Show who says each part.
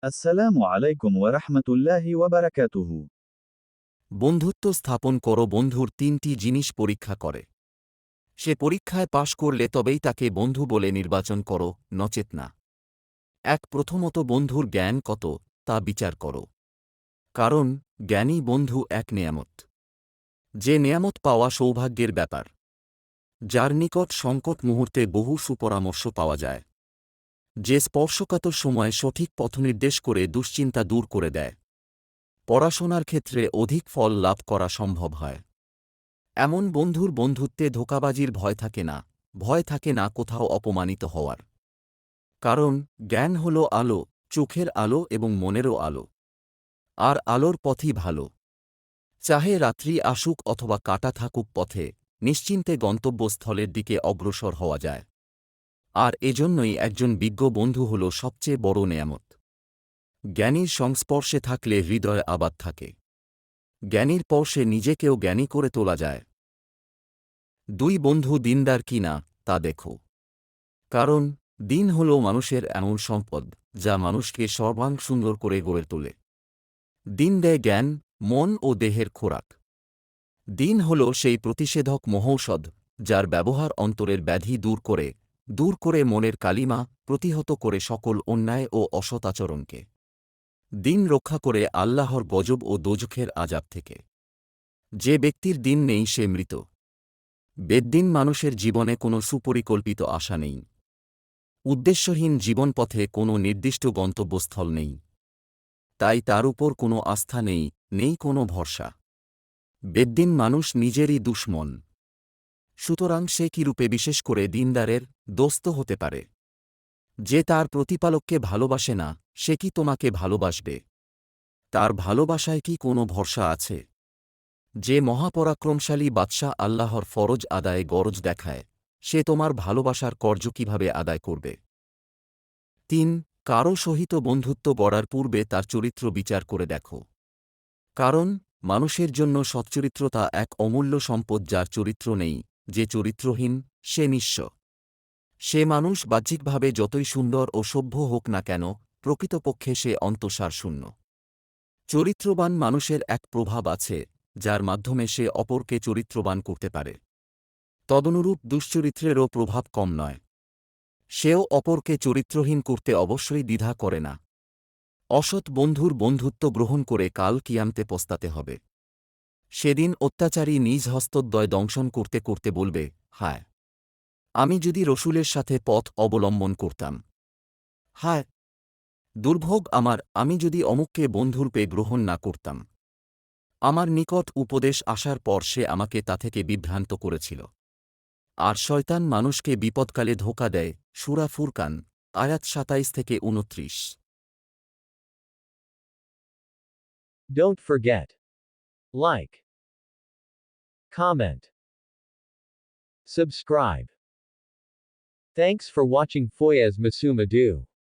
Speaker 1: আসসালামু আলাইকুম ওয়া রাহমাতুল্লাহি ওয়া বারাকাতুহু।
Speaker 2: বন্ধুত্ব স্থাপন করো। বন্ধুর তিনটি জিনিস পরীক্ষা করে। সে পরীক্ষায় পাশ করলে তবেই তাকে বন্ধু বলে নির্বাচন করো, নচেত না। প্রথমত, বন্ধুর জ্ঞান কত তা বিচার করো। কারণ জ্ঞানী বন্ধু এক নেয়ামত। যে নেয়ামত পাওয়া সৌভাগ্যের ব্যাপার। যার নিকট সংকট মুহূর্তে বহু সুপরামর্শ পাওয়া যায়। যে স্পর্শকাতর সময়ে সঠিক পথনির্দেশ করে দুশ্চিন্তা দূর করে দেয়। পড়াশোনার ক্ষেত্রে অধিক ফল লাভ করা সম্ভব হয়। এমন বন্ধুর বন্ধুত্বে ধোঁকাবাজির ভয় থাকে না। ভয় থাকে না কোথাও অপমানিত হওয়ার। কারণ জ্ঞান হল আলো, চোখের আলো এবং মনেরও আলো। আর আলোর পথই ভালো। চাহে রাত্রি আসুক অথবা কাটা থাকুক পথে, নিশ্চিন্তে গন্তব্যস্থলের দিকে অগ্রসর হওয়া যায়। আর এজন্যই একজন বিজ্ঞ বন্ধু হল সবচেয়ে বড় নেয়ামত। জ্ঞানীর সংস্পর্শে থাকলে হৃদয় আবাদ থাকে। জ্ঞানীর পর্শে নিজেকেও জ্ঞানী করে তোলা যায়। দুই, বন্ধু দিনদার কি না তা দেখো। কারণ দিন হল মানুষের এমন সম্পদ যা মানুষকে সর্বাঙ্গ সুন্দর করে গড়ে তোলে। দিন দেয় জ্ঞান, মন ও দেহের খোরাক। দিন হল সেই প্রতিষেধক মহৌষধ যার ব্যবহার অন্তরের ব্যাধি দূর করে মনের কালিমা প্রতিহত করে সকল অন্যায় ও অসৎ আচরণকে। দিন রক্ষা করে আল্লাহর গজব ও দোজখের আযাব থেকে। যে ব্যক্তির দিন নেই সে মৃত। বেদ্দিন মানুষের জীবনে কোনো সুপরিকল্পিত আশা নেই। উদ্দেশ্যহীন জীবনপথে কোনো নির্দিষ্ট গন্তব্যস্থল নেই। তাই তার উপর কোনো আস্থা নেই, নেই কোনো ভরসা। বেদ্দিন মানুষ নিজেরই দুশমন। সুতরাং সে কিরূপে বিশেষ করে দিনদারের দোস্ত হতে পারে? যে তার প্রতিপালককে ভালোবাসে না, সে কি তোমাকে ভালোবাসবে? তার ভালোবাসায় কি কোনো ভরসা আছে? যে মহাপরাক্রমশালী বাদশাহ আল্লাহর ফরজ আদায়ে গরজ দেখায়, সে তোমার ভালোবাসার কর্য কিভাবে আদায় করবে? ৩, কারও সহিত বন্ধুত্ব গড়ার পূর্বে তার চরিত্র বিচার করে দেখো। কারণ মানুষের জন্য সচ্চরিত্রতা এক অমূল্য সম্পদ। যার চরিত্র নেই, যে চরিত্রহীন, সে নিঃস্ব। সে মানুষ বাহ্যিকভাবে যতই সুন্দর ও সভ্য হোক না কেন, প্রকৃতপক্ষে সে অন্তঃসারশূন্য। চরিত্রবান মানুষের এক প্রভাব আছে, যার মাধ্যমে সে অপরকে চরিত্রবান করতে পারে। তদনুরূপ দুশ্চরিত্রেরও প্রভাব কম নয়। সেও অপরকে চরিত্রহীন করতে অবশ্যই দ্বিধা করে না। অসৎ বন্ধুর বন্ধুত্ব গ্রহণ করে কাল কিয়ামতে পস্তাতে হবে। সেদিন অত্যাচারী নিজ হস্তদ্বয় দংশন করতে করতে বলবে, হায়, আমি যদি রসুলের সাথে পথ অবলম্বন করতাম। হায়, দুর্ভোগ আমার, আমি যদি অমুককে বন্ধুরূপে গ্রহণ না করতাম। আমার নিকট উপদেশ আসার পর সে আমাকে তা থেকে বিভ্রান্ত করেছিল। আর শয়তান মানুষকে বিপদকালে ধোঁকা দেয়। সূরা ফুরকান, আয়াত ২৭-২৯।
Speaker 3: Don't forget. Like. Comment. Subscribe. Thanks for watching Foyez Masumadu.